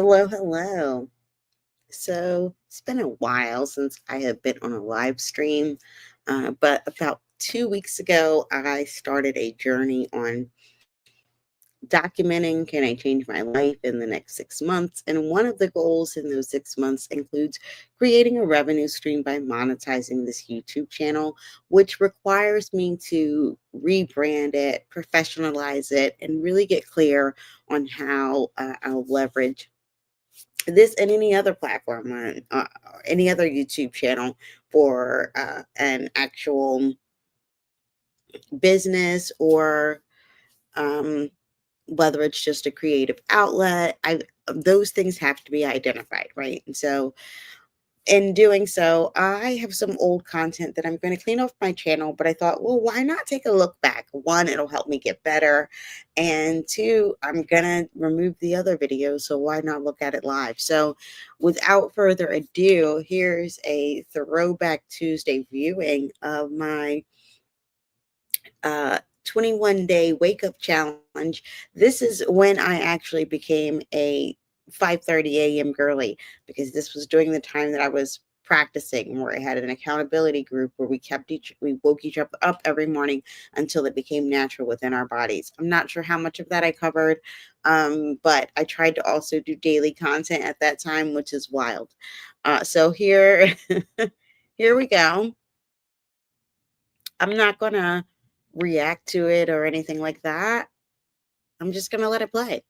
Hello, hello. So it's been a while since I have been on a live stream, but about 2 weeks ago, I started a journey on documenting can I change my life in the next 6 months. And one of the goals in those 6 months includes creating a revenue stream by monetizing this YouTube channel, which requires me to rebrand it, professionalize it, and really get clear on how I'll leverage this and any other platform on any other YouTube channel for an actual business or um, whether it's just a creative outlet. I Those things have to be identified, right? And so in doing so, I have some old content that I'm going to clean off my channel, but I thought, well, why not take a look back? One, it'll help me get better. And two, I'm going to remove the other videos, so why not look at it live? So without further ado, here's a Throwback Tuesday viewing of my 21-day wake up challenge. This is when I actually became a 5:30 a.m. girly, because this was during the time that I was practicing, where I had an accountability group where we woke each other up every morning until it became natural within our bodies. I'm not sure how much of that I covered, but I tried to also do daily content at that time, which is wild. So here, here we go. I'm not gonna react to it or anything like that. I'm just gonna let it play.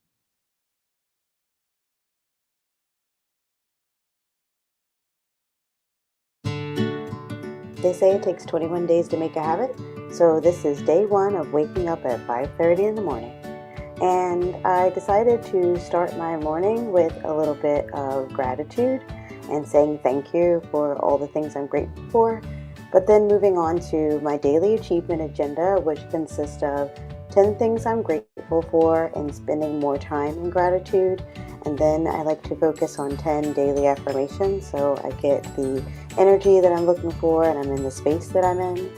They say it takes 21 days to make a habit, so this is day one of waking up at 5:30 in the morning. And I decided to start my morning with a little bit of gratitude and saying thank you for all the things I'm grateful for. But then moving on to my daily achievement agenda, which consists of 10 things I'm grateful for and spending more time in gratitude. And then I like to focus on 10 daily affirmations so I get the energy that I'm looking for and I'm in the space that I'm in.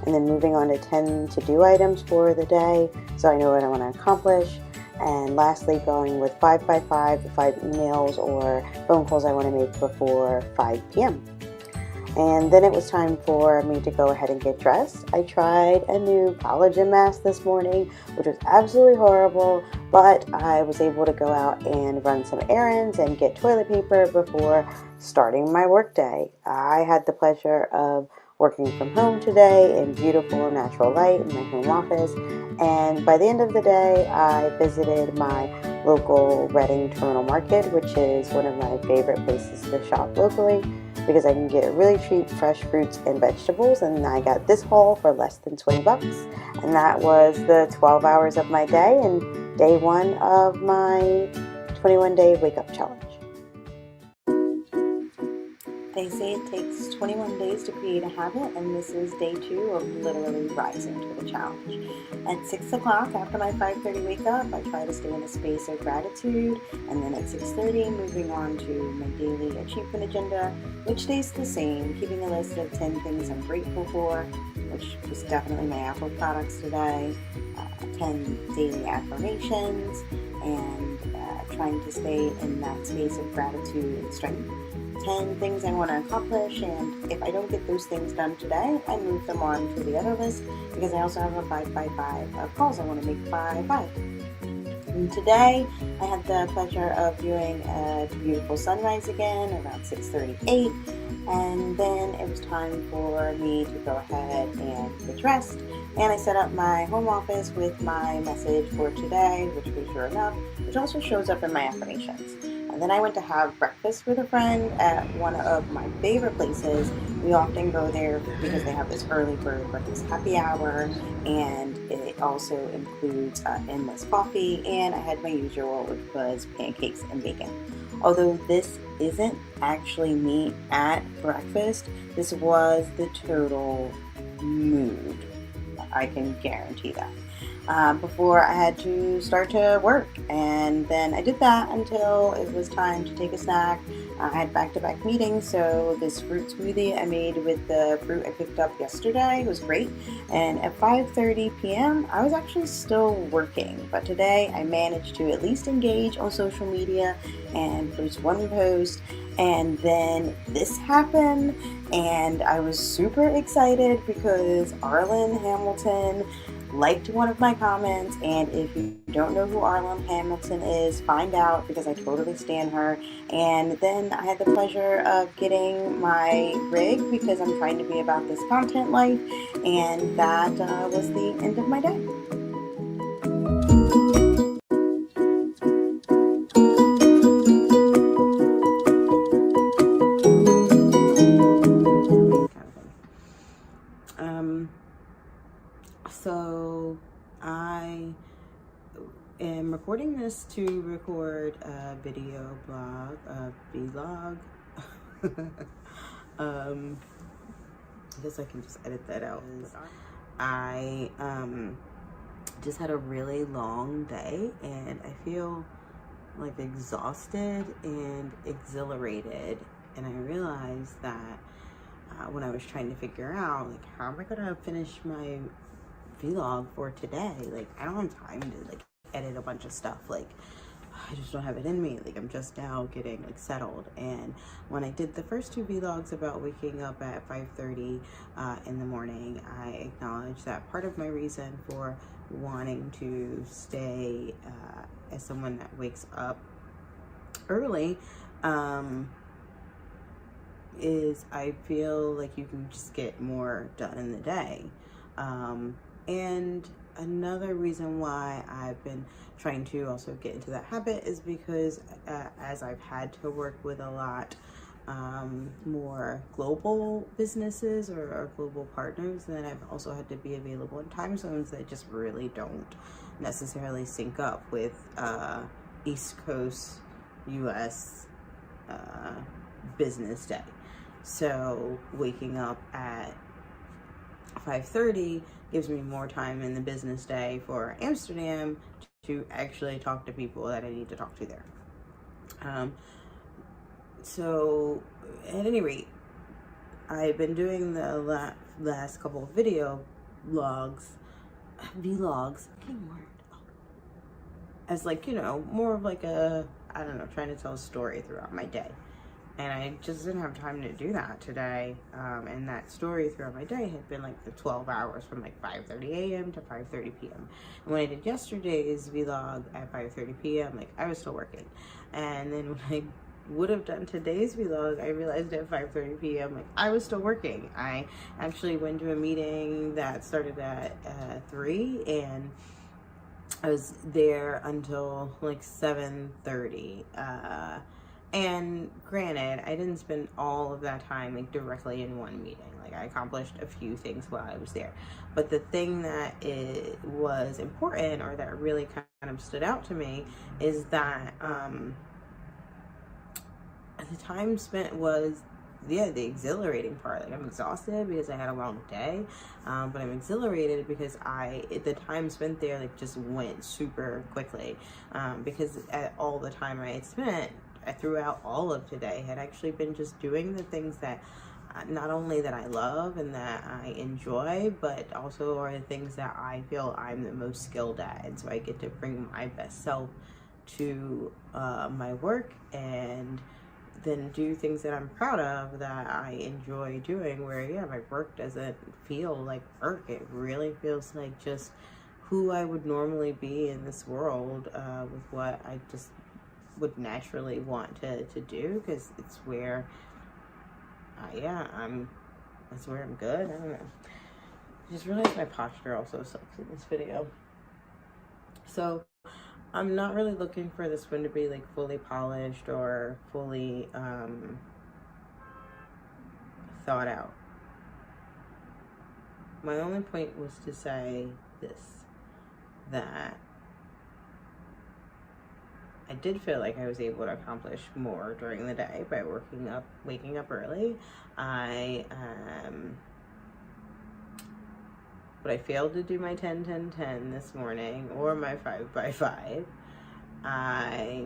And then moving on to 10 to-do items for the day so I know what I want to accomplish. And lastly, going with 5 by 5, the 5 emails or phone calls I want to make before 5 p.m. And then it was time for me to go ahead and get dressed. I tried a new collagen mask this morning, which was absolutely horrible, but I was able to go out and run some errands and get toilet paper before starting my workday. I had the pleasure of working from home today in beautiful natural light in my home office. And by the end of the day, I visited my local Reading Terminal Market, which is one of my favorite places to shop locally, because I can get really cheap fresh fruits and vegetables, and I got this haul for less than 20 bucks. And that was the 12 hours of my day and day one of my 21-day wake-up challenge. They say it takes 21 days to create a habit, and this is day 2 of literally rising to the challenge. At 6 o'clock, after my 5:30 wake up, I try to stay in a space of gratitude, and then at 6:30, moving on to my daily achievement agenda, which stays the same, keeping a list of 10 things I'm grateful for, which was definitely my Apple products today, 10 daily affirmations, and trying to stay in that space of gratitude and strength. 10 things I want to accomplish, and if I don't get those things done today, I move them on to the other list, because I also have a 5 by 5 of calls I want to make by 5. And today, I had the pleasure of viewing a beautiful sunrise again around 6:38, and then it was time for me to go ahead and get dressed, and I set up my home office with my message for today, which was "Sure Enough," which also shows up in my affirmations. And then I went to have breakfast with a friend at one of my favorite places. We often go there because they have this early bird breakfast happy hour, and it also includes endless coffee, and I had my usual, which was pancakes and bacon. Although this isn't actually me at breakfast, this was the total mood. I can guarantee that. before I had to start to work. And then I did that until it was time to take a snack. I had back-to-back meetings, so this fruit smoothie I made with the fruit I picked up yesterday was great. And at 5:30 p.m., I was actually still working, but today I managed to at least engage on social media and post one post. And then this happened, and I was super excited because Arlen Hamilton liked one of my comments. And if you don't know who Arlen Hamilton is, find out, because I totally stan her. And then I had the pleasure of getting my rig because I'm trying to be about this content life, and that was the end of my day. So I am recording this to record a video blog, a vlog. I guess I can just edit that out. I just had a really long day, and I feel like exhausted and exhilarated. And I realized that when I was trying to figure out, like, how am I gonna finish my vlog for today? Like, I don't have time to like edit a bunch of stuff. Like, I just don't have it in me. Like, I'm just now getting like settled. And when I did the first two vlogs about waking up at 5:30 in the morning, I acknowledged that part of my reason for wanting to stay as someone that wakes up early is I feel like you can just get more done in the day. And another reason why I've been trying to also get into that habit is because as I've had to work with a lot more global businesses or global partners, then I've also had to be available in time zones that just really don't necessarily sync up with East Coast US business day. So waking up at 5:30 gives me more time in the business day for Amsterdam to actually talk to people that I need to talk to there. So at any rate, I've been doing the last couple of vlogs, as like, you know, more of like a, I don't know, trying to tell a story throughout my day. And I just didn't have time to do that today. And that story throughout my day had been like the 12 hours from like 5:30 a.m. to 5:30 p.m. And when I did yesterday's vlog at 5:30 p.m., like, I was still working. And then when I would have done today's vlog, I realized at 5:30 p.m. like, I was still working. I actually went to a meeting that started at 3, and I was there until like 7:30. And granted, I didn't spend all of that time like directly in one meeting. Like, I accomplished a few things while I was there. But the thing that was important, or that really kind of stood out to me, is that the time spent was, yeah, the exhilarating part. Like, I'm exhausted because I had a long day, but I'm exhilarated because the time spent there like just went super quickly, because all the time I had spent throughout all of today had actually been just doing the things that not only that I love and that I enjoy, but also are the things that I feel I'm the most skilled at. And so I get to bring my best self to my work, and then do things that I'm proud of, that I enjoy doing, where, yeah, my work doesn't feel like work. It really feels like just who I would normally be in this world, with what I just would naturally want to do, because it's where, that's where I'm good. I don't know. I just realized my posture also sucks in this video. So I'm not really looking for this one to be like fully polished or fully thought out. My only point was to say this, that I did feel like I was able to accomplish more during the day by waking up early. I but I failed to do my 10-10-10 this morning or my 5x5. I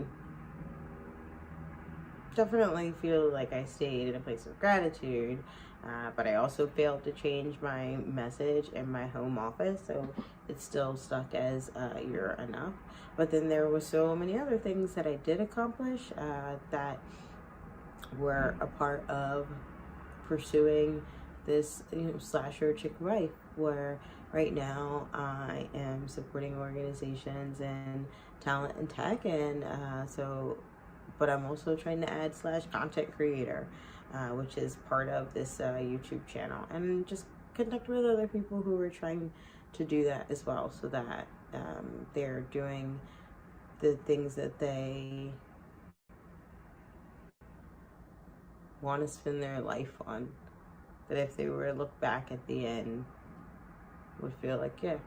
definitely feel like I stayed in a place of gratitude, but I also failed to change my message in my home office, so it's still stuck as you're enough. But then there were so many other things that I did accomplish that were a part of pursuing this, slasher chick life, where right now I am supporting organizations in talent and tech, and but I'm also trying to add /content creator, which is part of this YouTube channel, and just connect with other people who are trying to do that as well, so that they're doing the things that they want to spend their life on, that if they were to look back at the end would feel like, yeah,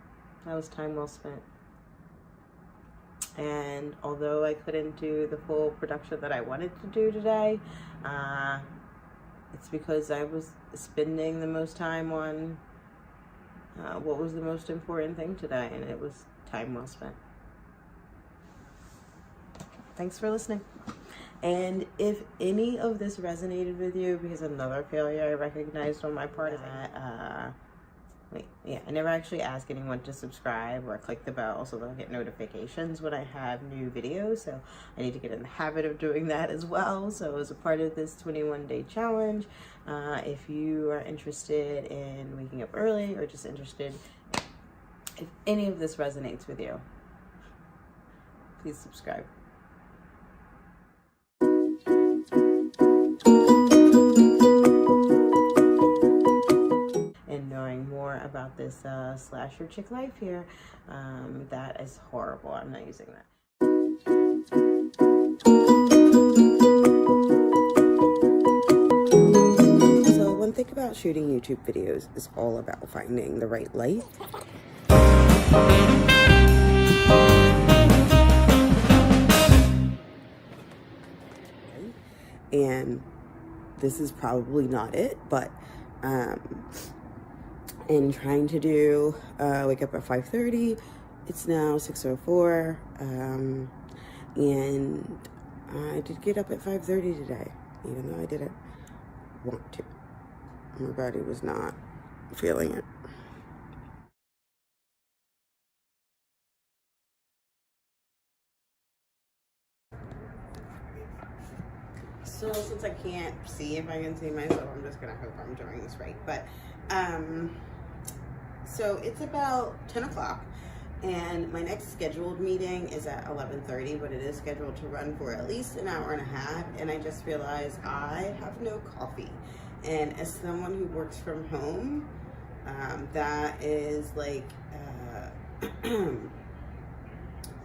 that was time well spent. And although I couldn't do the full production that I wanted to do today, it's because I was spending the most time on what was the most important thing today, and it was time well spent. Thanks for listening. And if any of this resonated with you, because another failure I recognized on my part is that, I never actually ask anyone to subscribe or click the bell so they'll get notifications when I have new videos. So I need to get in the habit of doing that as well. So as a part of this 21-day challenge, if you are interested in waking up early, or just interested if any of this resonates with you, please subscribe. Knowing more about this slasher chick life here, that is horrible. I'm not using that. So one thing about shooting YouTube videos is all about finding the right light. And this is probably not it, but and trying to do wake up at 5:30. It's now 6:04, and I did get up at 5:30 today, even though I didn't want to. My body was not feeling it. So since I can't see if I can see myself, I'm just gonna hope I'm doing this right. But so it's about 10 o'clock, and my next scheduled meeting is at 11:30, but it is scheduled to run for at least an hour and a half, and I just realized I have no coffee. And as someone who works from home, that is like,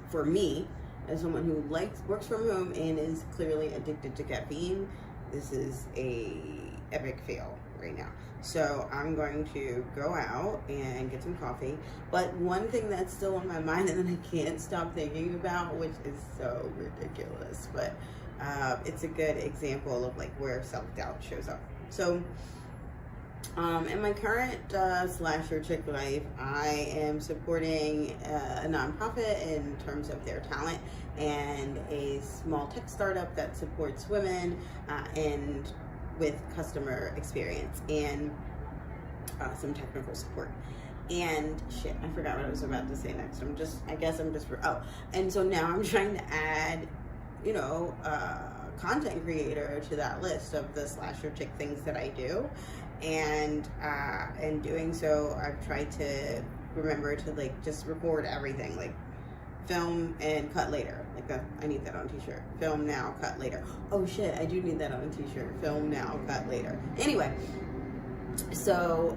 for me, as someone who works from home and is clearly addicted to caffeine, this is a epic fail right now. So I'm going to go out and get some coffee. But one thing that's still on my mind and that I can't stop thinking about, which is so ridiculous, but it's a good example of like where self-doubt shows up. So in my current slasher chick life, I am supporting a nonprofit in terms of their talent, and a small tech startup that supports women and with customer experience and some technical support. And shit, I forgot what I was about to say next. And so now I'm trying to add, content creator to that list of the slasher chick things that I do. And in doing so, I've tried to remember to like just record everything, like film and cut later. Like that, I need that on t-shirt. Film now, cut later. Oh shit, I do need that on a t-shirt. Film now, cut later. Anyway, so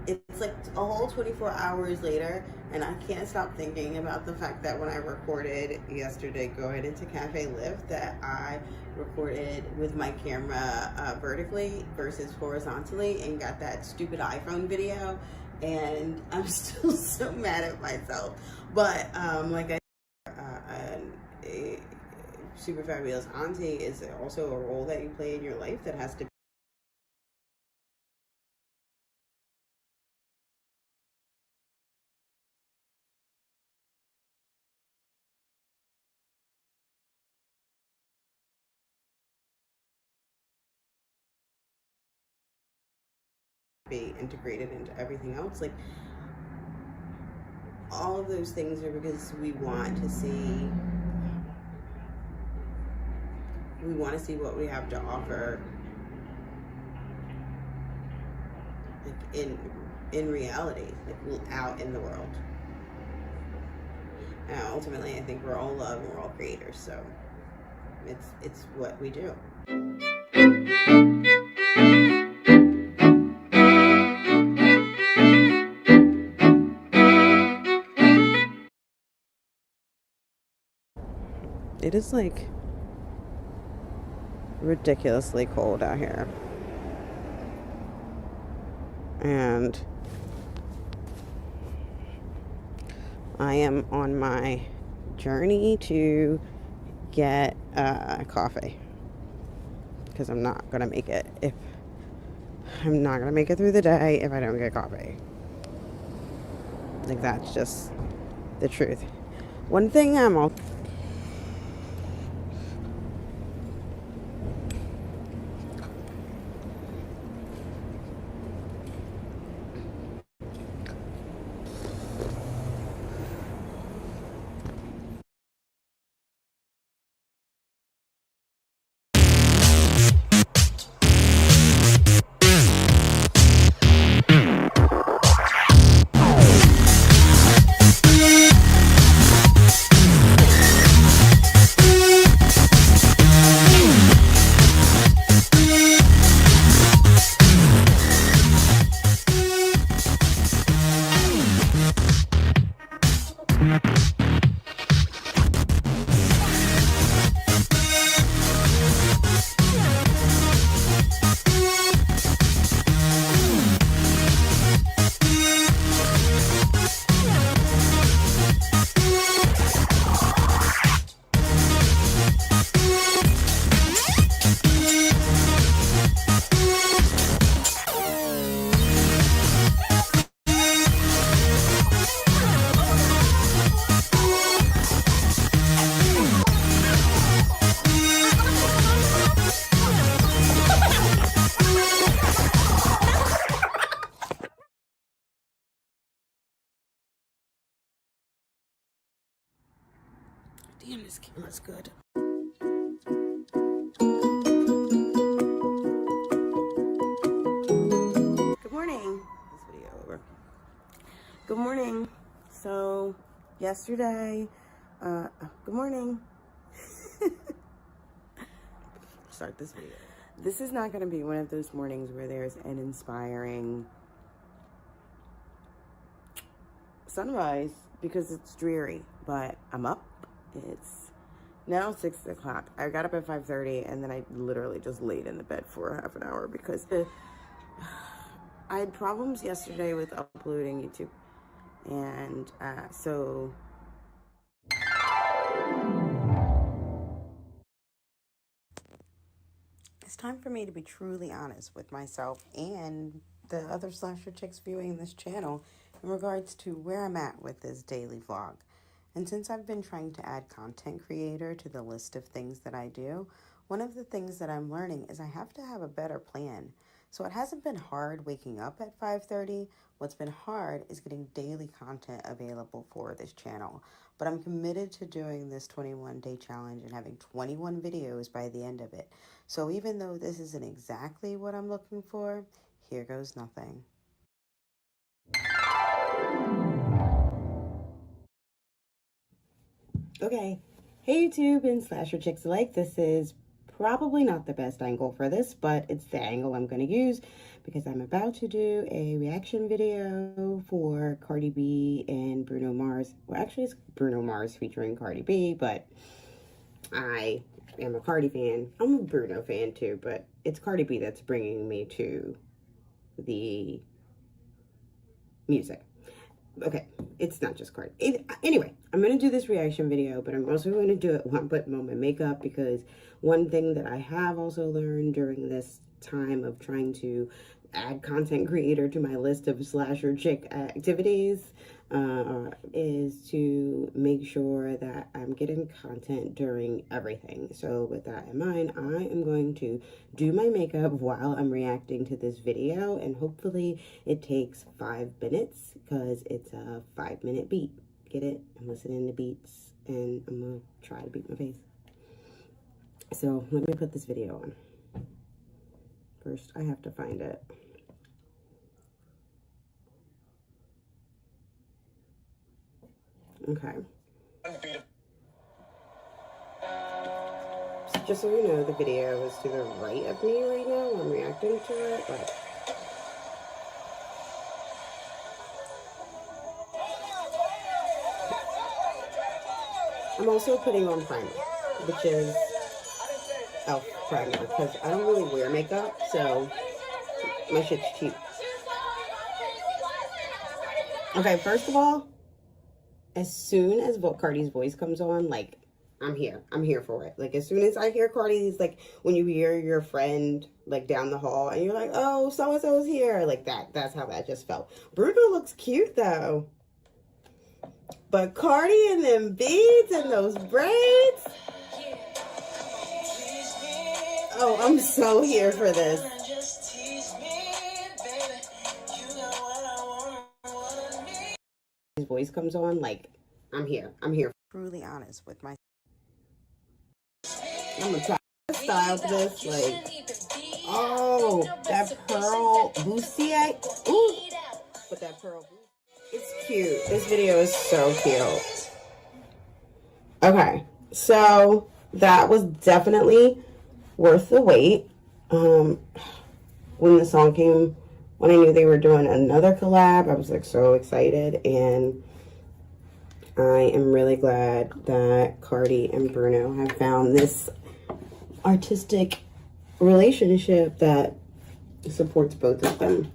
it's like a whole 24 hours later, and I can't stop thinking about the fact that when I recorded yesterday going into Cafe Lift, that I recorded with my camera vertically versus horizontally and got that stupid iPhone video, and I'm still so mad at myself. But like I a super fabulous auntie is also a role that you play in your life that has to be integrated into everything else. Like, all of those things are because we want to see what we have to offer, like in reality, like out in the world. And ultimately, I think we're all love and we're all creators, so it's what we do. It is like ridiculously cold out here, and I am on my journey to get coffee, because I'm not gonna make it through the day if I don't get coffee. Like, that's just the truth. One thing damn, this camera's good. Good morning. This video over. Good morning. So yesterday, good morning. Start this video. This is not going to be one of those mornings where there's an inspiring sunrise, because it's dreary, but I'm up. It's now 6 o'clock. I got up at 5:30, and then I literally just laid in the bed for half an hour because I had problems yesterday with uploading YouTube. And so it's time for me to be truly honest with myself and the other slasher chicks viewing this channel in regards to where I'm at with this daily vlog. And since I've been trying to add content creator to the list of things that I do, one of the things that I'm learning is I have to have a better plan. So it hasn't been hard waking up at 5:30. What's been hard is getting daily content available for this channel. But I'm committed to doing this 21-day challenge and having 21 videos by the end of it. So even though this isn't exactly what I'm looking for, here goes nothing. Okay, hey YouTube and slasher chicks alike, this is probably not the best angle for this, but it's the angle I'm going to use because I'm about to do a reaction video for Cardi B and Bruno Mars. Well, actually it's Bruno Mars featuring Cardi B, but I am a Cardi fan. I'm a Bruno fan too, but it's Cardi B that's bringing me to the music. Okay, it's not just Cardi. Anyway, I'm going to do this reaction video, but I'm also going to do it one putting on my makeup, because one thing that I have also learned during this time of trying to add content creator to my list of slasher chick activities is to make sure that I'm getting content during everything. So with that in mind, I am going to do my makeup while I'm reacting to this video, and hopefully it takes 5 minutes because it's a 5-minute beat. Get it? I'm listening to beats and I'm gonna try to beat my face. So let me put this video on. First, I have to find it. Okay. So just so you know, the video is to the right of me right now. I'm reacting to it, but I'm also putting on primer, which is e.l.f. primer, because I don't really wear makeup, so my shit's cheap. Okay, first of all, as soon as Cardi's voice comes on, like, I'm here for it. Like, as soon as I hear Cardi's, like, when you hear your friend, like, down the hall, and you're like, oh, so-and-so's here, like, that's how that just felt. Bruno looks cute, though. But Cardi and them beads and those braids, oh, I'm so here for this. His voice comes on, like, I'm here. Truly honest with my. I'm gonna try to style this, like, oh, that pearl bustier. Ooh, but that pearl, it's cute. This video is so cute. Okay, so that was definitely worth the wait. When the song came, when I knew they were doing another collab, I was like so excited, and I am really glad that Cardi and Bruno have found this artistic relationship that supports both of them.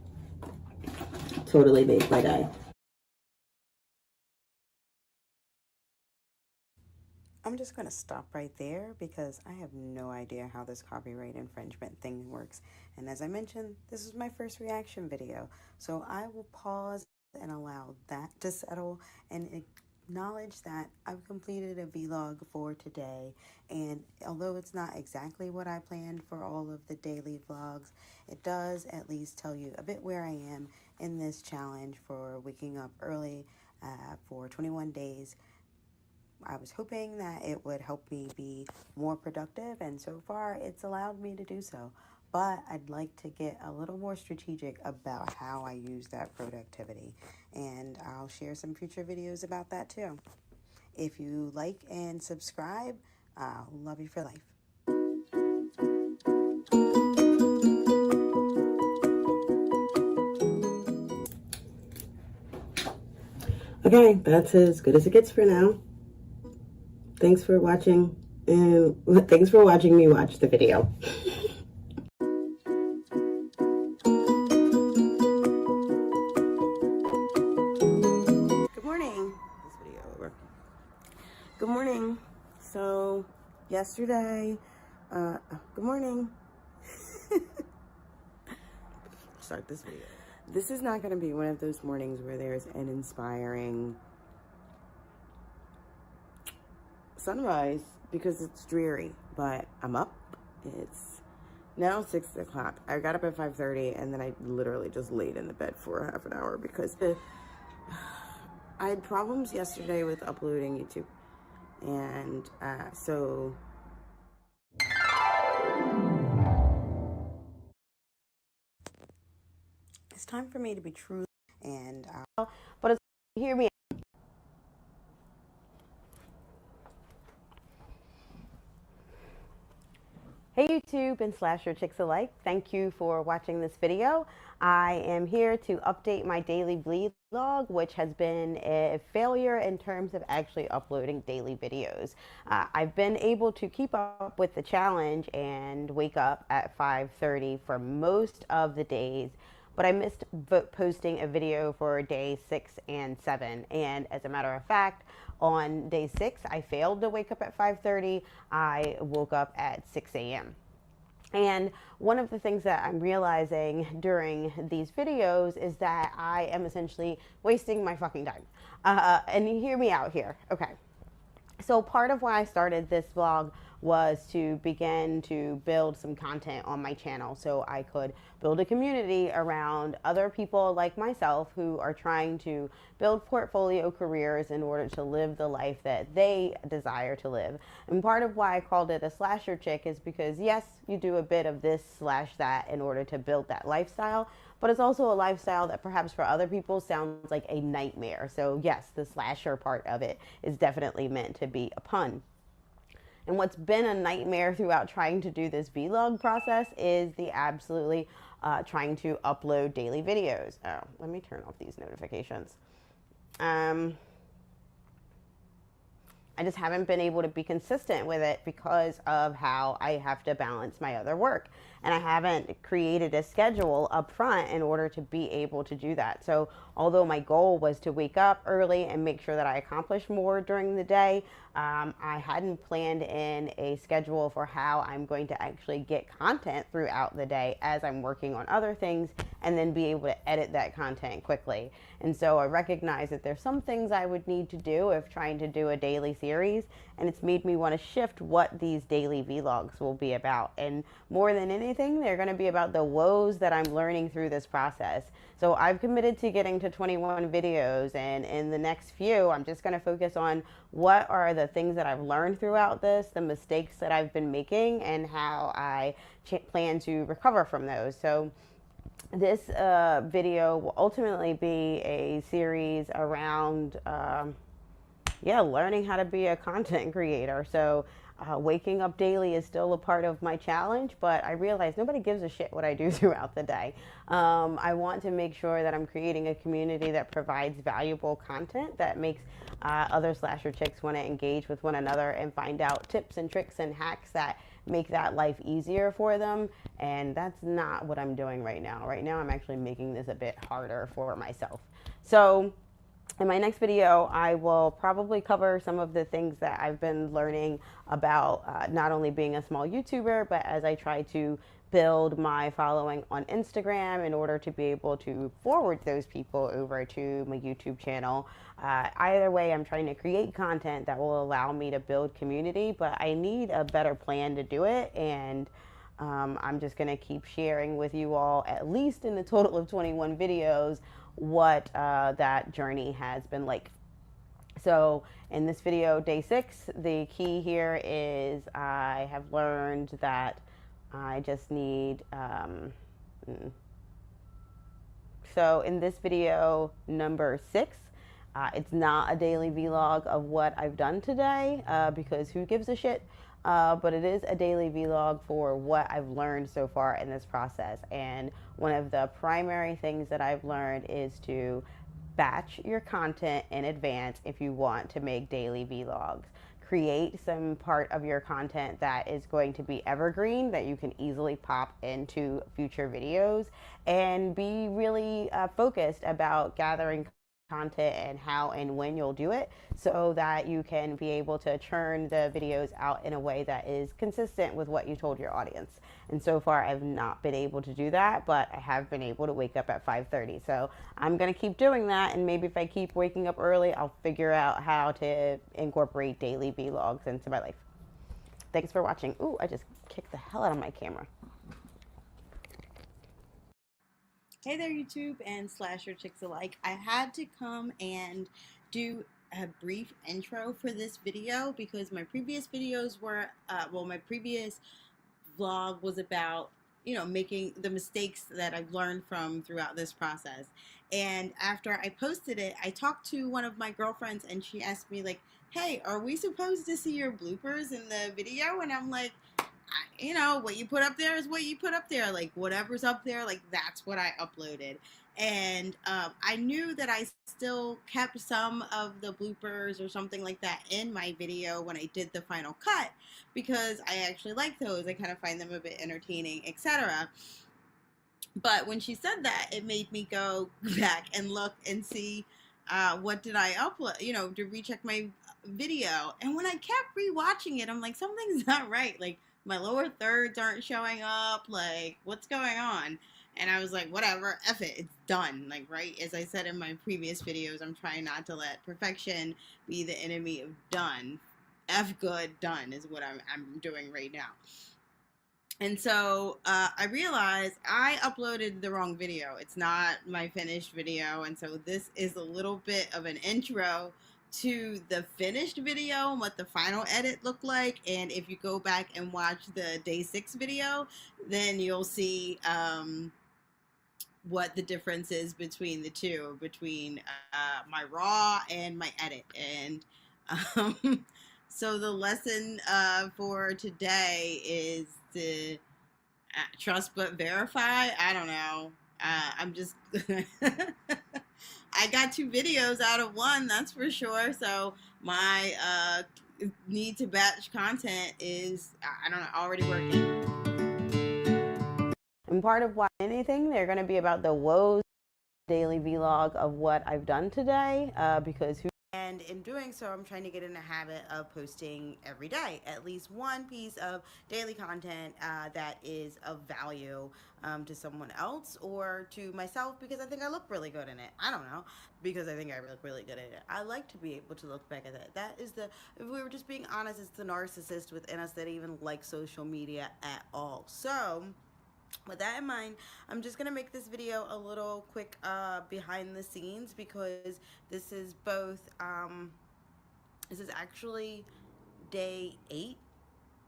Totally made my day. I'm just going to stop right there because I have no idea how this copyright infringement thing works. And as I mentioned, this is my first reaction video. So I will pause and allow that to settle and acknowledge that I've completed a vlog for today. And although it's not exactly what I planned for all of the daily vlogs, it does at least tell you a bit where I am in this challenge for waking up early for 21 days. I was hoping that it would help me be more productive, and so far it's allowed me to do so. But I'd like to get a little more strategic about how I use that productivity, and I'll share some future videos about that too. If you like and subscribe, I'll love you for life. Okay, that's as good as it gets for now. Thanks for watching, and thanks for watching me watch the video. Good morning. This video over. Good morning. So, yesterday, good morning. Start this video. This is not going to be one of those mornings where there's an inspiring sunrise because it's dreary, but I'm up. It's now 6 o'clock. I got up at 5:30 and then I literally just laid in the bed for half an hour because I had problems yesterday with uploading YouTube, and so it's time for me to be true, and but it's, hear me. Hey YouTube and slasher chicks alike, thank you for watching this video. I am here to update my daily vlog, which has been a failure in terms of actually uploading daily videos. I've been able to keep up with the challenge and wake up at 5:30 for most of the days, but I missed posting a video for day 6 and 7. And as a matter of fact, on day 6, I failed to wake up at 5:30. I woke up at 6 a.m. And one of the things that I'm realizing during these videos is that I am essentially wasting my fucking time. And hear me out here. Okay. So part of why I started this vlog was to begin to build some content on my channel so I could build a community around other people like myself who are trying to build portfolio careers in order to live the life that they desire to live. And part of why I called it a slasher chick is because yes, you do a bit of this slash that in order to build that lifestyle, but it's also a lifestyle that perhaps for other people sounds like a nightmare. So yes, the slasher part of it is definitely meant to be a pun. And what's been a nightmare throughout trying to do this vlog process is the absolutely trying to upload daily videos. Oh, let me turn off these notifications. I just haven't been able to be consistent with it because of how I have to balance my other work. And I haven't created a schedule up front in order to be able to do that. So although my goal was to wake up early and make sure that I accomplished more during the day, I hadn't planned in a schedule for how I'm going to actually get content throughout the day as I'm working on other things and then be able to edit that content quickly. And so I recognize that there's some things I would need to do if trying to do a daily series, and it's made me want to shift what these daily vlogs will be about. And more than anything, they're going to be about the woes that I'm learning through this process. So I've committed to getting to 21 videos, and in the next few, I'm just going to focus on what are the things that I've learned throughout this, the mistakes that I've been making, and how I plan to recover from those. So this video will ultimately be a series around learning how to be a content creator. So waking up daily is still a part of my challenge, but I realize nobody gives a shit what I do throughout the day. I want to make sure that I'm creating a community that provides valuable content that makes other slasher chicks want to engage with one another and find out tips and tricks and hacks that make that life easier for them. And that's not what I'm doing right now. Right now, I'm actually making this a bit harder for myself. So in my next video, I will probably cover some of the things that I've been learning about not only being a small YouTuber, but as I try to build my following on Instagram in order to be able to forward those people over to my YouTube channel. Either way, I'm trying to create content that will allow me to build community, but I need a better plan to do it. And I'm just going to keep sharing with you all, at least in the total of 21 videos, what that journey has been like. So in this video, day 6, the key here is I have learned that I just need, so in this video number 6, it's not a daily vlog of what I've done today because who gives a shit? But it is a daily vlog for what I've learned so far in this process. And one of the primary things that I've learned is to batch your content in advance if you want to make daily vlogs. Create some part of your content that is going to be evergreen, that you can easily pop into future videos, and be really focused about gathering content and how and when you'll do it so that you can be able to churn the videos out in a way that is consistent with what you told your audience. And so far I've not been able to do that, but I have been able to wake up at 5:30. So I'm going to keep doing that, and maybe if I keep waking up early, I'll figure out how to incorporate daily vlogs into my life. Thanks for watching. Ooh, I just kicked the hell out of my camera. Hey there, YouTube and slasher chicks alike. I had to come and do a brief intro for this video because my previous videos were, my previous vlog was about, making the mistakes that I've learned from throughout this process. And after I posted it, I talked to one of my girlfriends and she asked me like, hey, are we supposed to see your bloopers in the video? And I'm like, what you put up there is what you put up there. Like, whatever's up there, like, that's what I uploaded. And I knew that I still kept some of the bloopers or something like that in my video when I did the final cut because I actually like those. I kind of find them a bit entertaining, etc. But when she said that, it made me go back and look and see what did I upload, to recheck my video. And when I kept rewatching it, I'm like, something's not right. Like, my lower thirds aren't showing up. Like, what's going on? And I was like, whatever, F it, it's done. Like, right, as I said in my previous videos, I'm trying not to let perfection be the enemy of done. F good, done is what I'm doing right now. And so I realized I uploaded the wrong video. It's not my finished video. And so this is a little bit of an intro to the finished video and what the final edit looked like. And if you go back and watch the day 6 video, then you'll see what the difference is between the two, between my raw and my edit. And so the lesson for today is to trust but verify. I don't know. I'm just I got 2 videos out of 1, that's for sure. So my need to batch content is, I don't know, already working. And part of why anything, they're going to be about the woes daily vlog of what I've done today, because and in doing so, I'm trying to get in a habit of posting every day at least one piece of daily content that is of value to someone else or to myself, because I think I look really good in it. I don't know, because I think I look really good at it. I like to be able to look back at that. That is if we were just being honest, it's the narcissist within us that even likes social media at all. So with that in mind, I'm just gonna make this video a little quick behind the scenes, because this is both this is actually day 8.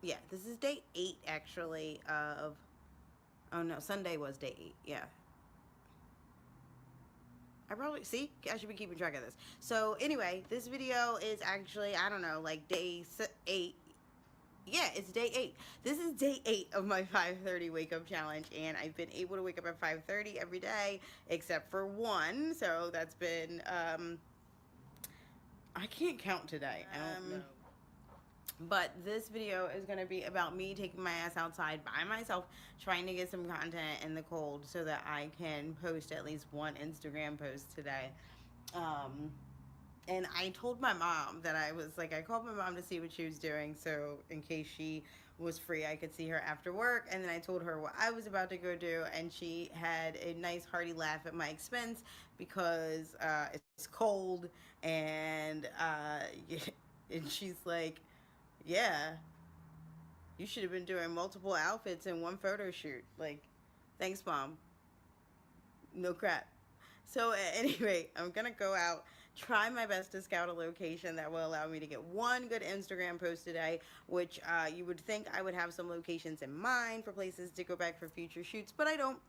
Yeah, this is day 8 actually of, oh no, Sunday was day 8. Yeah, I probably, see, I should be keeping track of this. So anyway, this video is actually, I don't know, like day 8. Yeah, it's day 8. This is day 8 of my 5:30 wake up challenge, and I've been able to wake up at 5:30 every day except for one. So that's been I can't count today. I don't know. But this video is going to be about me taking my ass outside by myself, trying to get some content in the cold so that I can post at least one Instagram post today. And I told my mom that I called my mom to see what she was doing, so in case she was free, I could see her after work. And then I told her what I was about to go do, and she had a nice hearty laugh at my expense, because it's cold, and and she's like, yeah, you should have been doing multiple outfits in one photo shoot. Like, thanks, Mom. No crap. So at any rate, I'm gonna go out, try my best to scout a location that will allow me to get one good Instagram post today, which you would think I would have some locations in mind for places to go back for future shoots, but I don't.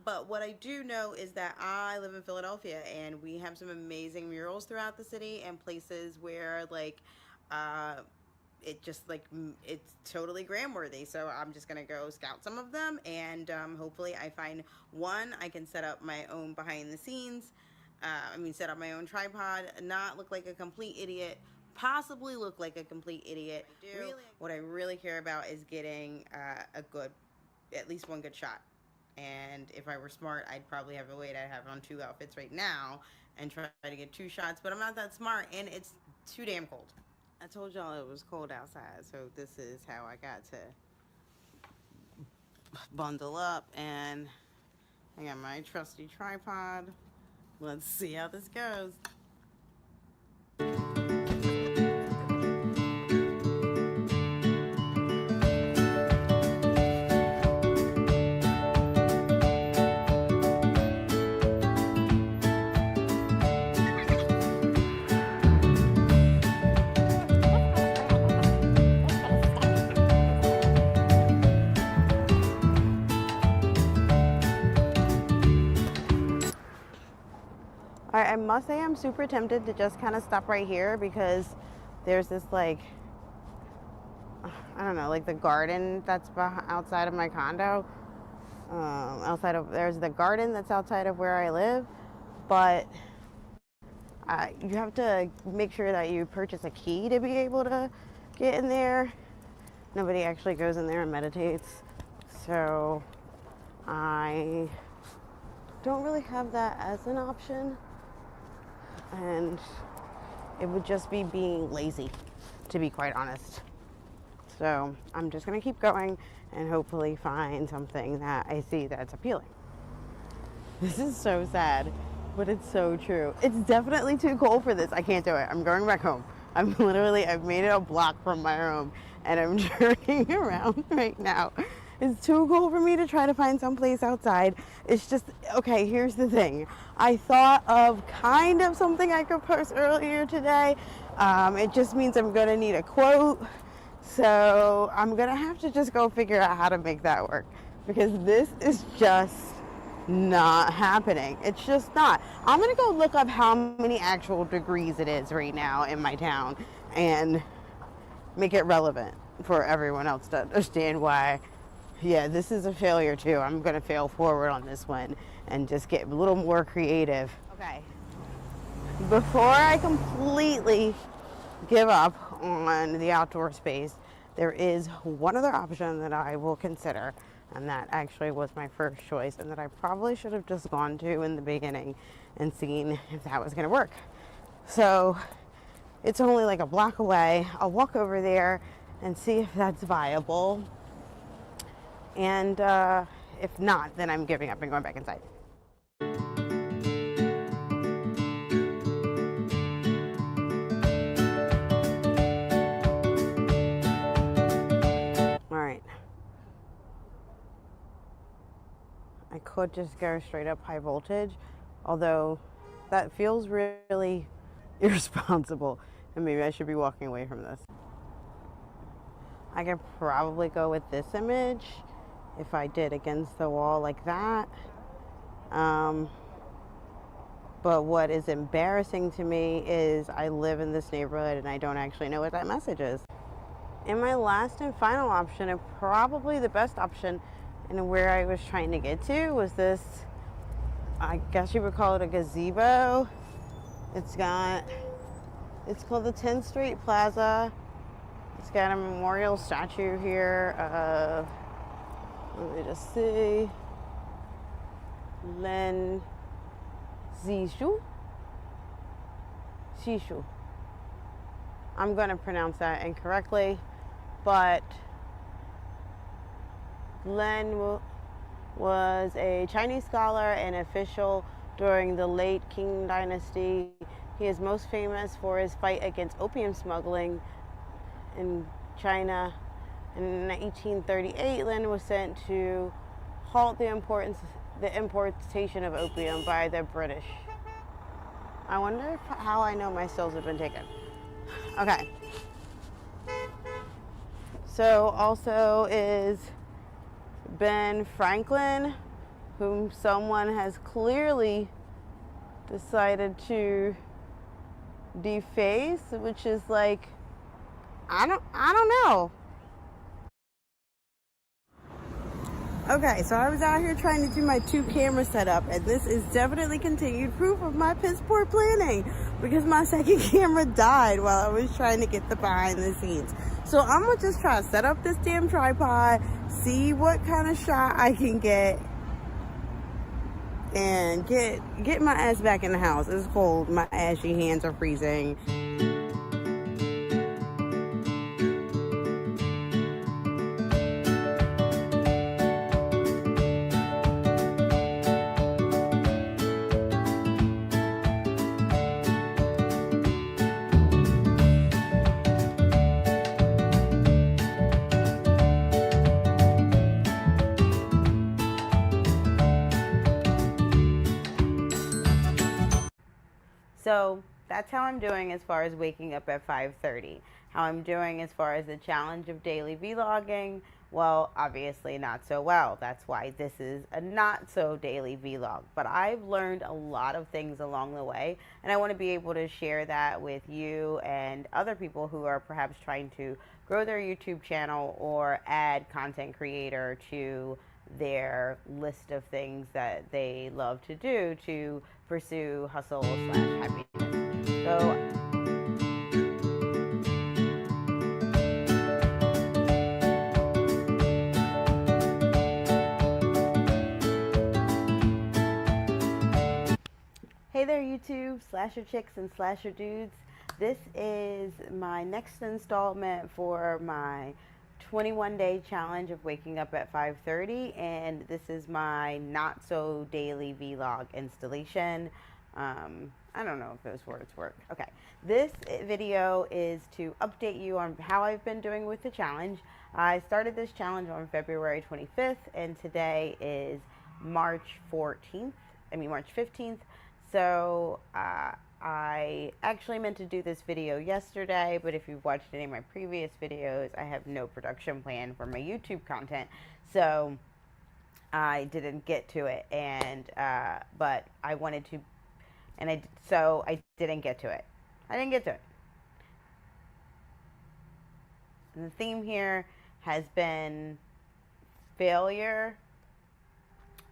But what I do know is that I live in Philadelphia, and we have some amazing murals throughout the city, and places where, like, it just, like, it's totally gram worthy. So I'm just gonna go scout some of them, and hopefully I find one I can set up my own behind the scenes, set up my own tripod, not look like a complete idiot, possibly look like a complete idiot. What I really care about is getting at least one good shot. And if I were smart, I'd probably have a way to have on 2 outfits right now and try to get 2 shots, but I'm not that smart, and it's too damn cold. I told y'all it was cold outside, so this is how I got to bundle up, and I got my trusty tripod. Let's see how this goes. I must say I'm super tempted to just kind of stop right here, because there's this, like, I don't know, like the garden that's outside of my condo. There's the garden that's outside of where I live, but you have to make sure that you purchase a key to be able to get in there. Nobody actually goes in there and meditates, so I don't really have that as an option. And it would just be being lazy, to be quite honest. So I'm just gonna keep going and hopefully find something that I see that's appealing. This is so sad, but it's so true. It's definitely too cold for this. I can't do it. I'm going back home. I've made it a block from my room and I'm turning around right now. It's too cold for me to try to find someplace outside. It's just, okay, here's the thing. I thought of kind of something I could post earlier today. It just means I'm gonna need a quote. So I'm gonna have to just go figure out how to make that work because this is just not happening. It's just not. I'm gonna go look up how many actual degrees it is right now in my town and make it relevant for everyone else to understand why, yeah, this is a failure too. I'm gonna fail forward on this one and just get a little more creative. Okay. Before I completely give up on the outdoor space, there is one other option that I will consider, and that actually was my first choice and that I probably should have just gone to in the beginning and seen if that was going to work. So it's only like a block away. I'll walk over there and see if that's viable, and if not, then I'm giving up and going back inside. I could just go straight up high voltage, although that feels really irresponsible and maybe I should be walking away from this. I could probably go with this image if I did against the wall like that. But what is embarrassing to me is I live in this neighborhood and I don't actually know what that message is. And my last and final option, and probably the best option, and where I was trying to get to, was this, I guess you would call it a gazebo. It's called the 10th Street Plaza. It's got a memorial statue here of, let me just see, Len Zishu. Shishu. I'm going to pronounce that incorrectly, but Len was a Chinese scholar and official during the late Qing dynasty. He is most famous for his fight against opium smuggling in China. In 1838, Len was sent to halt the importation of opium by the British. I wonder how I know my stills have been taken. Okay. So also is Ben Franklin, whom someone has clearly decided to deface, which is like, I don't know. Okay, so I was out here trying to do my 2-camera setup, and this is definitely continued proof of my piss poor planning because my second camera died while I was trying to get the behind the scenes. So I'm gonna just try to set up this damn tripod, see what kind of shot I can get, and get my ass back in the house. It's cold, my ashy hands are freezing. So that's how I'm doing as far as waking up at 5:30. How I'm doing as far as the challenge of daily vlogging, well, obviously not so well. That's why this is a not so daily vlog. But I've learned a lot of things along the way, and I want to be able to share that with you and other people who are perhaps trying to grow their YouTube channel or add content creator to their list of things that they love to do to pursue hustle/happiness. So hey there YouTube, slasher chicks and slasher dudes. This is my next installment for my 21-day challenge of waking up at 5:30, and this is my not so daily vlog installation. I don't know if those words work. Okay, this video is to update you on how I've been doing with the challenge. I started this challenge on February 25th, and today is March 15th. So I actually meant to do this video yesterday, but if you've watched any of my previous videos, I have no production plan for my YouTube content, so I didn't get to it, and but I wanted to, and I didn't get to it. And the theme here has been failure.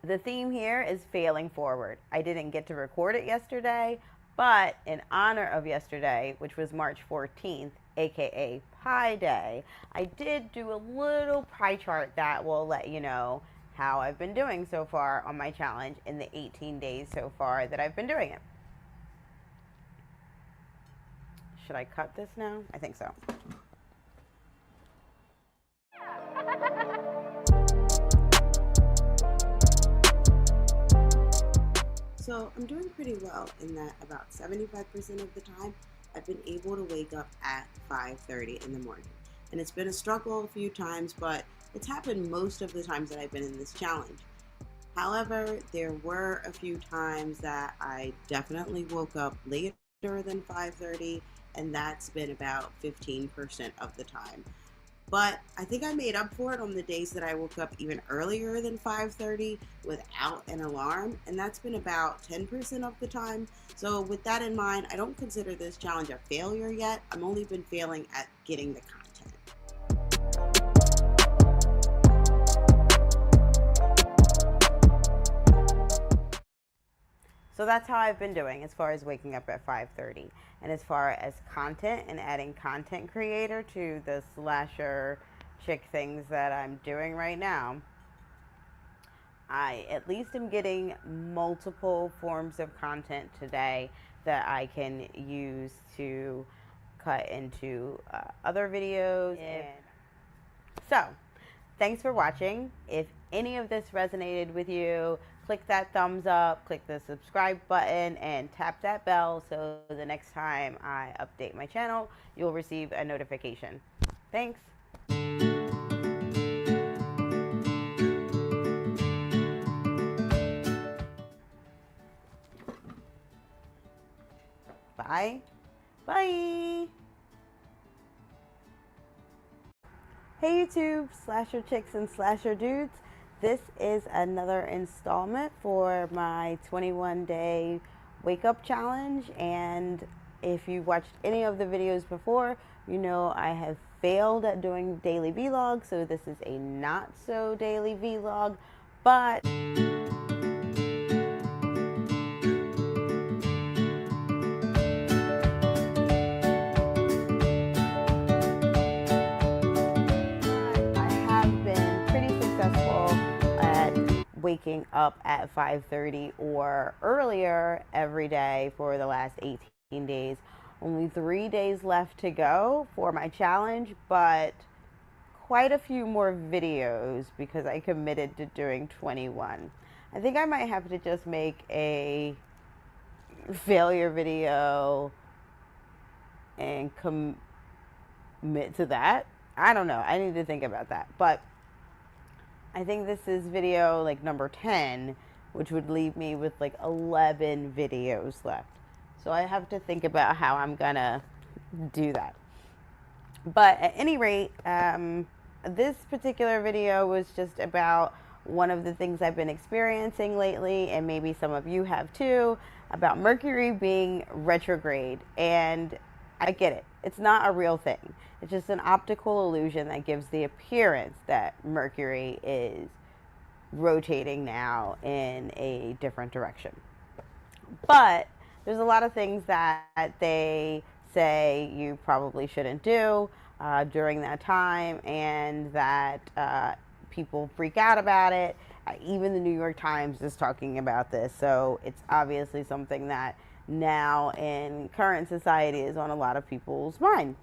The theme here is failing forward. I didn't get to record it yesterday, but in honor of yesterday, which was March 14th, aka Pi Day, I did do a little pie chart that will let you know how I've been doing so far on my challenge in the 18 days so far that I've been doing it. Should I cut this now? I think so. So I'm doing pretty well in that about 75% of the time I've been able to wake up at 5:30 in the morning. And it's been a struggle a few times, but it's happened most of the times that I've been in this challenge. However, there were a few times that I definitely woke up later than 5:30, and that's been about 15% of the time. But I think I made up for it on the days that I woke up even earlier than 5:30 without an alarm, and that's been about 10% of the time. So with that in mind, I don't consider this challenge a failure yet. I've only been failing at getting the content. So that's how I've been doing as far as waking up at 5:30. And as far as content and adding content creator to the slasher chick things that I'm doing right now, I at least am getting multiple forms of content today that I can use to cut into other videos. So, thanks for watching. If any of this resonated with you, click that thumbs up, click the subscribe button, and tap that bell so the next time I update my channel, you'll receive a notification. Thanks. Bye. Bye. Hey YouTube, slasher chicks and slasher dudes. This is another installment for my 21-day wake up challenge, and if you've watched any of the videos before, you know I have failed at doing daily vlogs, so this is a not so daily vlog, but waking up at 5:30 or earlier every day for the last 18 days. Only 3 days left to go for my challenge, but quite a few more videos because I committed to doing 21. I think I might have to just make a failure video and commit to that. I don't know. I need to think about that. But I think this is video like number 10, which would leave me with like 11 videos left. So I have to think about how I'm gonna do that. But at any rate, this particular video was just about one of the things I've been experiencing lately, and maybe some of you have too, about Mercury being retrograde. And I get it. It's not a real thing. It's just an optical illusion that gives the appearance that Mercury is rotating now in a different direction. But there's a lot of things that they say you probably shouldn't do during that time, and that people freak out about it. Even the New York Times is talking about this, so it's obviously something that now in current society is on a lot of people's mind.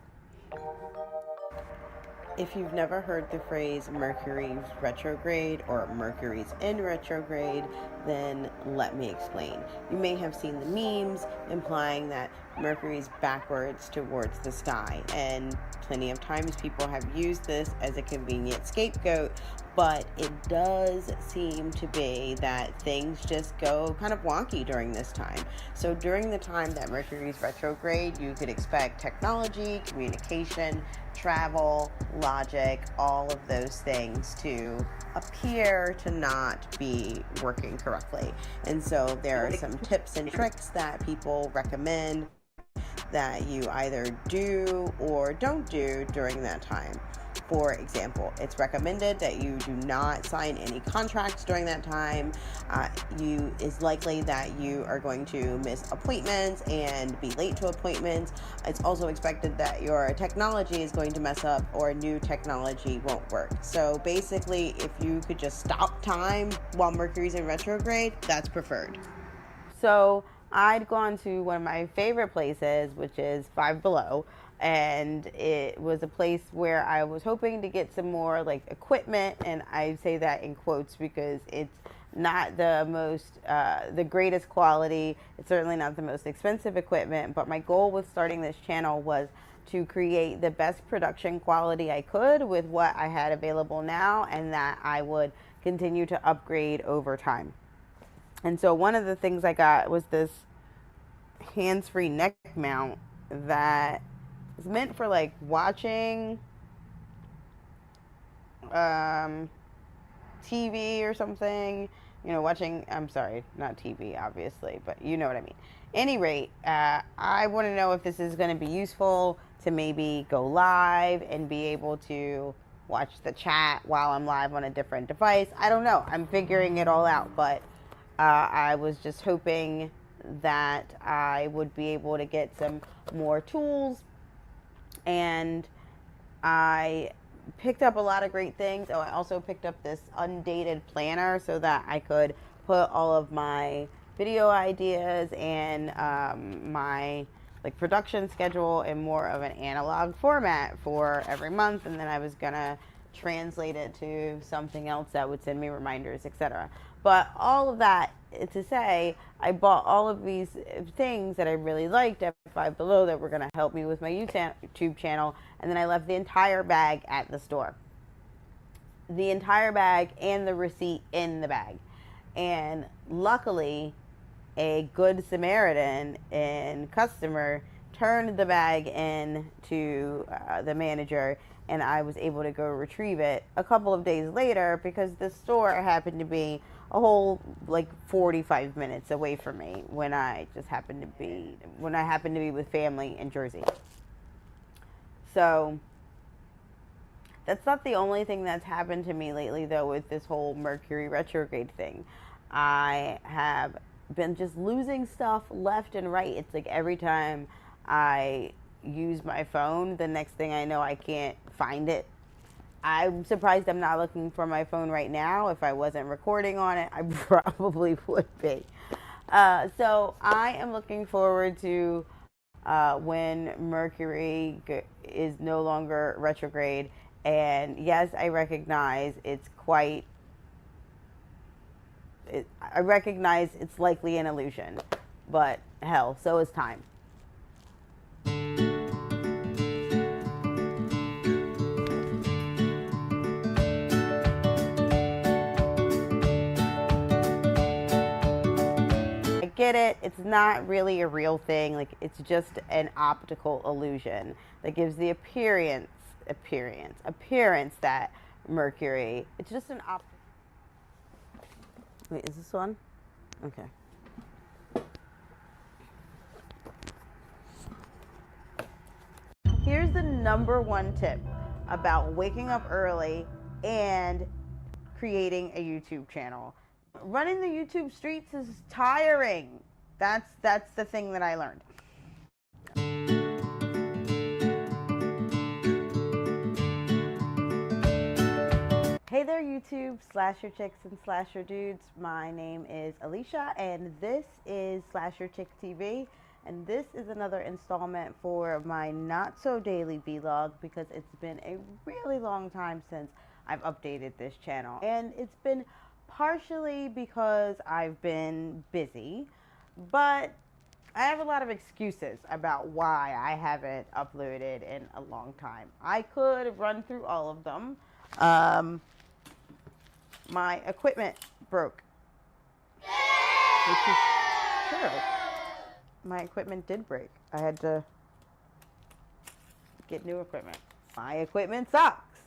If you've never heard the phrase Mercury's retrograde or Mercury's in retrograde, then let me explain. You may have seen the memes implying that Mercury's backwards towards the sky, and plenty of times people have used this as a convenient scapegoat, but it does seem to be that things just go kind of wonky during this time. So during the time that Mercury's retrograde, you could expect technology, communication, travel, logic, all of those things to appear to not be working correctly. And so there are some tips and tricks that people recommend that you either do or don't do during that time. For example, it's recommended that you do not sign any contracts during that time. It's likely that you are going to miss appointments and be late to appointments. It's also expected that your technology is going to mess up or new technology won't work. So basically, if you could just stop time while Mercury's in retrograde, that's preferred. So I'd gone to one of my favorite places, which is Five Below, and it was a place where I was hoping to get some more like equipment, and I say that in quotes because it's not the most, the greatest quality. It's certainly not the most expensive equipment, but my goal with starting this channel was to create the best production quality I could with what I had available now, and that I would continue to upgrade over time. And so one of the things I got was this hands-free neck mount that is meant for like watching TV or something. You know, watching, I'm sorry, not TV, obviously, but you know what I mean. Any rate, I want to know if this is going to be useful to maybe go live and be able to watch the chat while I'm live on a different device. I don't know. I'm figuring it all out, but I was just hoping that I would be able to get some more tools, and I picked up a lot of great things. Oh, I also picked up this undated planner so that I could put all of my video ideas and my like production schedule in more of an analog format for every month, and then I was gonna translate it to something else that would send me reminders, etc. But all of that to say, I bought all of these things that I really liked at Five Below that were going to help me with my YouTube channel, and then I left the entire bag at the store. The entire bag and the receipt in the bag. And luckily, a good Samaritan and customer turned the bag in to the manager, and I was able to go retrieve it a couple of days later because the store happened to be a whole like 45 minutes away from me when I happened to be with family in Jersey. So that's not the only thing that's happened to me lately, though, with this whole Mercury retrograde thing. I have been just losing stuff left and right. It's like every time I use my phone, the next thing I know, I can't find it. I'm surprised I'm not looking for my phone right now. If I wasn't recording on it, I probably would be. So I am looking forward to when Mercury is no longer retrograde. And yes, I recognize I recognize it's likely an illusion, but hell, so is time. Get it, it's not really a real thing. Like, it's just an optical illusion that gives the appearance that Mercury, it's just an wait, is this one? Okay. Here's the number one tip about waking up early and creating a YouTube channel. Running the YouTube streets is tiring. That's the thing that I learned. Hey there, YouTube, Slasher Chicks and Slasher Dudes. My name is Alicia, and this is Slasher Chick TV. and this is another installment for my not so daily vlog because it's been a really long time since I've updated this channel, and it's been partially because I've been busy, but I have a lot of excuses about why I haven't uploaded in a long time. I could run through all of them. My equipment broke, which is true. My equipment did break. I had to get new equipment. My equipment sucks.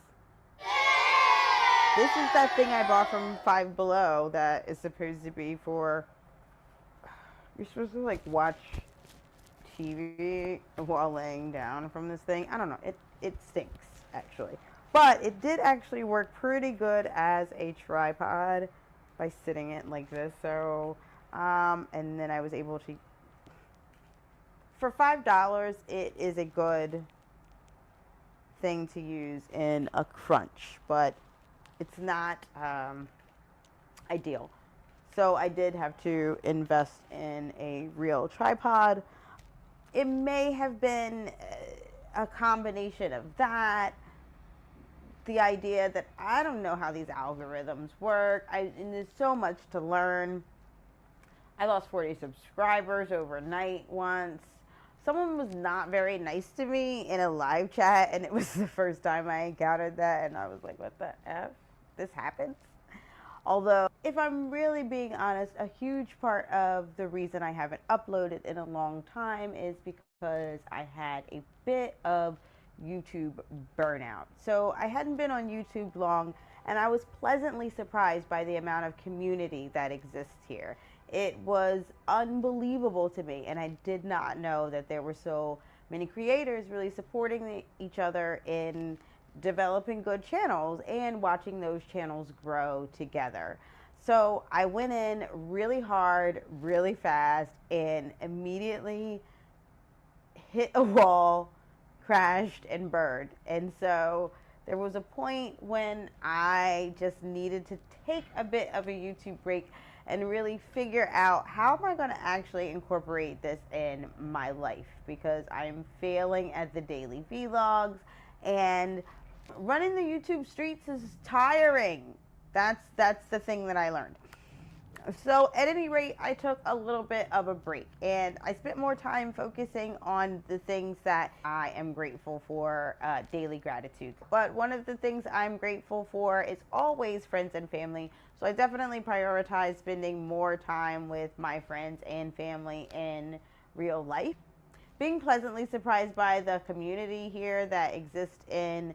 This is that thing I bought from Five Below that is supposed to be for, you're supposed to like watch TV while laying down from this thing. I don't know. It stinks actually. But it did actually work pretty good as a tripod by sitting it like this. So, and then I was able to, for $5, it is a good thing to use in a crunch, but it's not ideal. So I did have to invest in a real tripod. It may have been a combination of that, the idea that I don't know how these algorithms work, and there's so much to learn. I lost 40 subscribers overnight once. Someone was not very nice to me in a live chat, and it was the first time I encountered that, and I was like, what the F? This happens? Although, if I'm really being honest, a huge part of the reason I haven't uploaded in a long time is because I had a bit of YouTube burnout. So I hadn't been on YouTube long, and I was pleasantly surprised by the amount of community that exists here. It was unbelievable to me, and I did not know that there were so many creators really supporting each other in developing good channels and watching those channels grow together. So I went in really hard, really fast, and immediately hit a wall, crashed, and burned. And so there was a point when I just needed to take a bit of a YouTube break and really figure out how am I going to actually incorporate this in my life, because I'm failing at the daily vlogs, and running the YouTube streets is tiring. That's the thing that I learned. So at any rate, I took a little bit of a break, and I spent more time focusing on the things that I am grateful for, daily gratitude. But one of the things I'm grateful for is always friends and family. So I definitely prioritize spending more time with my friends and family in real life. Being pleasantly surprised by the community here that exists in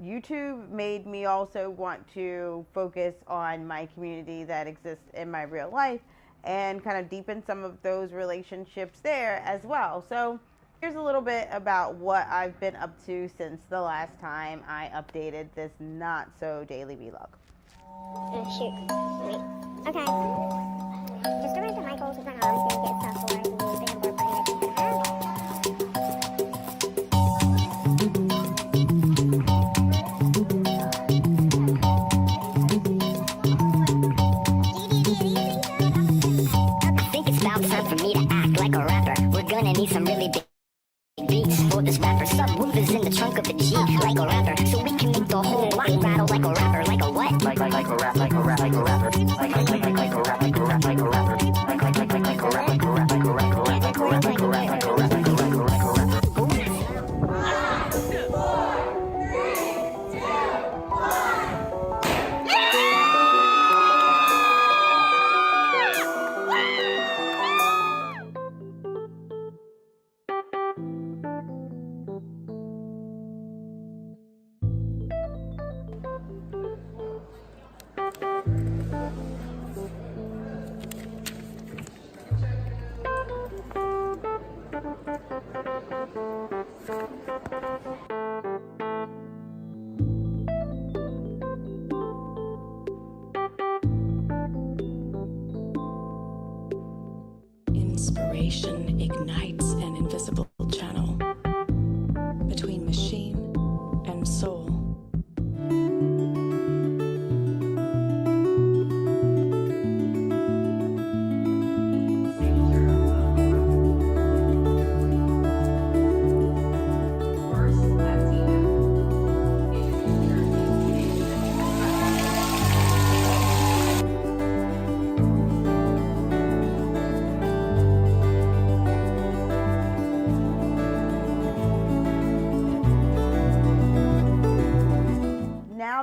YouTube made me also want to focus on my community that exists in my real life and kind of deepen some of those relationships there as well. So here's a little bit about what I've been up to since the last time I updated this not so daily vlog. Shoot. Wait. Okay. Just arrived at Michael's with my mom to get stuff for the big and board party that she's gonna have. Time for me to act like a rapper. We're gonna need some really big beats for this rapper. Subwoofers in the trunk of the Jeep, like a rapper, so we can make the whole block rattle like a rapper. Like a what? Like a rap, like a rapper. Like a rap, like a rapper. Like a rap, like a rapper. Like a rap, like a rapper. Like a rap, like a rapper. Like a rap, like a rapper. Like a rap, like a rapper. Like a rap, like a rapper. Inspiration ignites an invisible channel between machine and soul.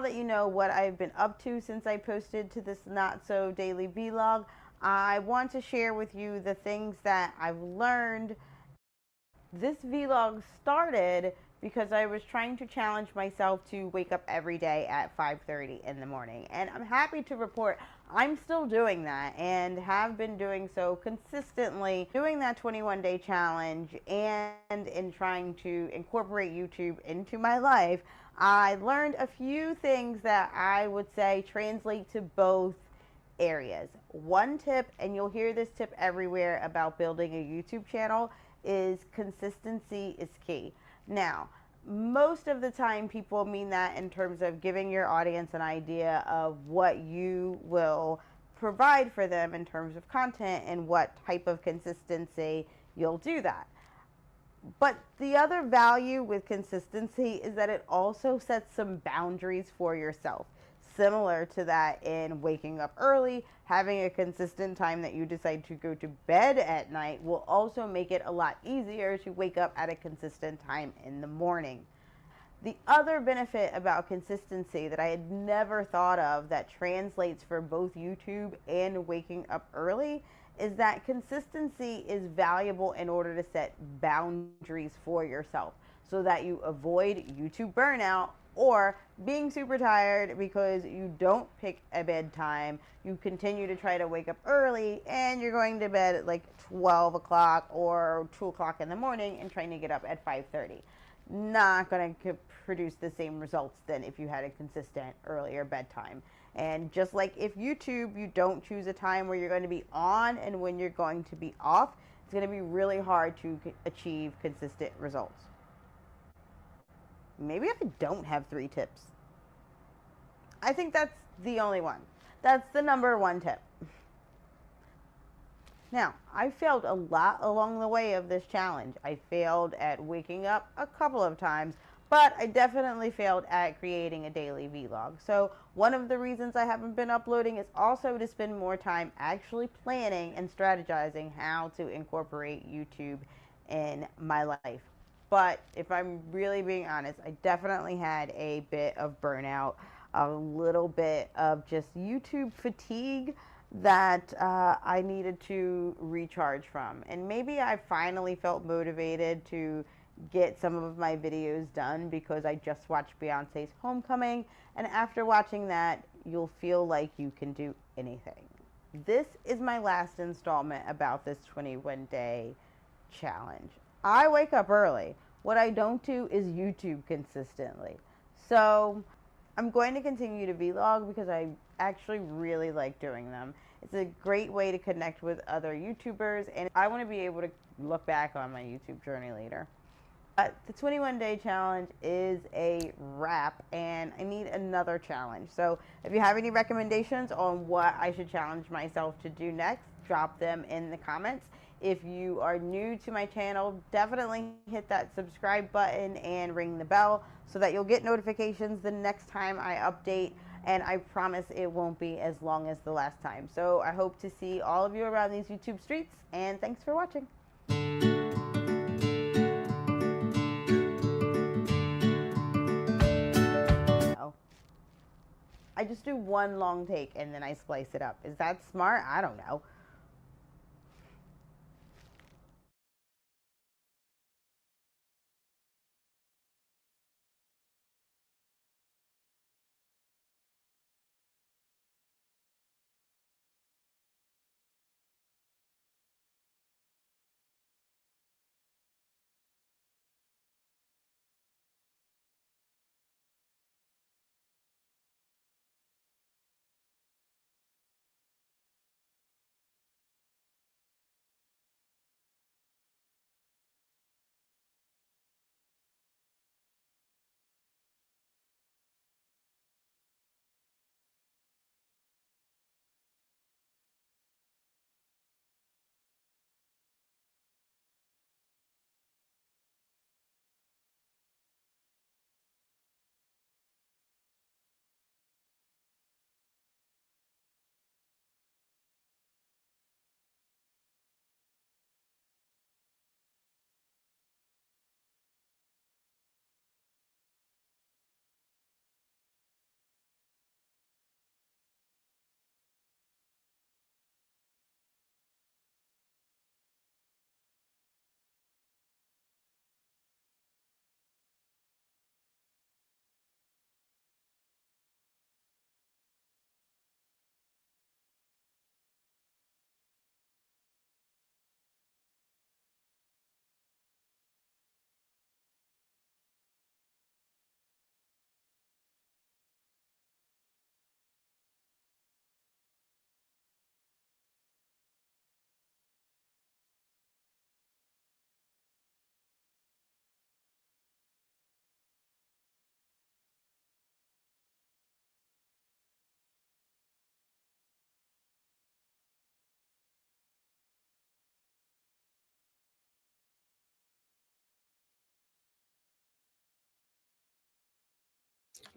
that you know what I've been up to since I posted to this Not So Daily Vlog, I want to share with you the things that I've learned. This vlog started because I was trying to challenge myself to wake up every day at 5:30 in the morning. And I'm happy to report I'm still doing that and have been doing so consistently, doing that 21-day challenge and in trying to incorporate YouTube into my life. I learned a few things that I would say translate to both areas. One tip, and you'll hear this tip everywhere about building a YouTube channel, is consistency is key. Now, most of the time people mean that in terms of giving your audience an idea of what you will provide for them in terms of content and what type of consistency you'll do that. But the other value with consistency is that it also sets some boundaries for yourself. Similar to that in waking up early, having a consistent time that you decide to go to bed at night will also make it a lot easier to wake up at a consistent time in the morning. The other benefit about consistency that I had never thought of that translates for both YouTube and waking up early is that consistency is valuable in order to set boundaries for yourself so that you avoid YouTube burnout or being super tired because you don't pick a bedtime, you continue to try to wake up early, and you're going to bed at like 12 o'clock or 2 o'clock in the morning and trying to get up at 5:30. Not going to produce the same results than if you had a consistent earlier bedtime. And just like if YouTube, you don't choose a time where you're going to be on and when you're going to be off, it's going to be really hard to achieve consistent results. Maybe I don't have 3 tips. I think that's the only one. That's the number 1 tip. Now, I failed a lot along the way of this challenge. I failed at waking up a couple of times, but I definitely failed at creating a daily vlog. So one of the reasons I haven't been uploading is also to spend more time actually planning and strategizing how to incorporate YouTube in my life. But if I'm really being honest, I definitely had a bit of burnout, a little bit of just YouTube fatigue that I needed to recharge from. And maybe I finally felt motivated to get some of my videos done because I just watched Beyonce's Homecoming, and after watching that, you'll feel like you can do anything. This is my last installment about this 21-day challenge. I wake up early. What I don't do is YouTube consistently. So I'm going to continue to vlog because I actually really like doing them. It's a great way to connect with other YouTubers, and I want to be able to look back on my YouTube journey later. But the 21-day challenge is a wrap, and I need another challenge. So if you have any recommendations on what I should challenge myself to do next, drop them in the comments. If you are new to my channel, definitely hit that subscribe button and ring the bell so that you'll get notifications the next time I update, and I promise it won't be as long as the last time. So I hope to see all of you around these YouTube streets, and thanks for watching. I just do one long take and then I splice it up. Is that smart? I don't know.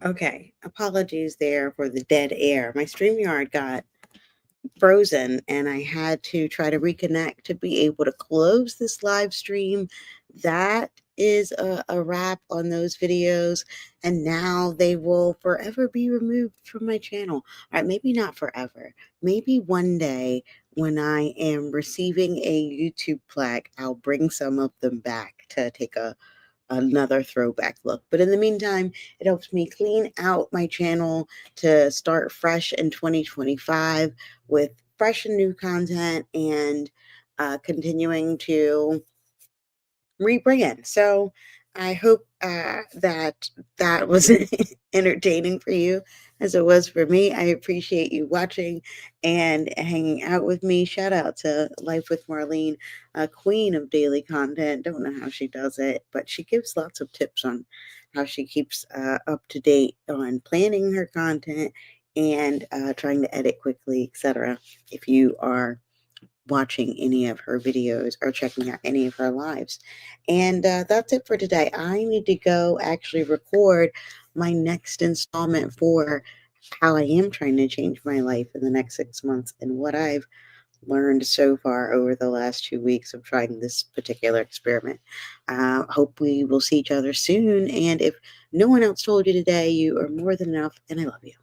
Okay, apologies there for the dead air. My StreamYard got frozen and I had to try to reconnect to be able to close this live stream. That is a wrap on those videos, and now they will forever be removed from my channel. All right, maybe not forever. Maybe one day when I am receiving a YouTube plaque, I'll bring some of them back to take another throwback look. But in the meantime, it helps me clean out my channel to start fresh in 2025 with fresh and new content and continuing to rebrand. So I hope that was entertaining for you as it was for me. I appreciate you watching and hanging out with me. Shout out to Life with Marlene, a queen of daily content. Don't know how she does it, but she gives lots of tips on how she keeps up to date on planning her content and trying to edit quickly, etc. If you are watching any of her videos or checking out any of her lives. And that's it for today. I need to go actually record my next installment for how I am trying to change my life in the next 6 months and what I've learned so far over the last 2 weeks of trying this particular experiment. Hope we will see each other soon. And if no one else told you today, you are more than enough, and I love you.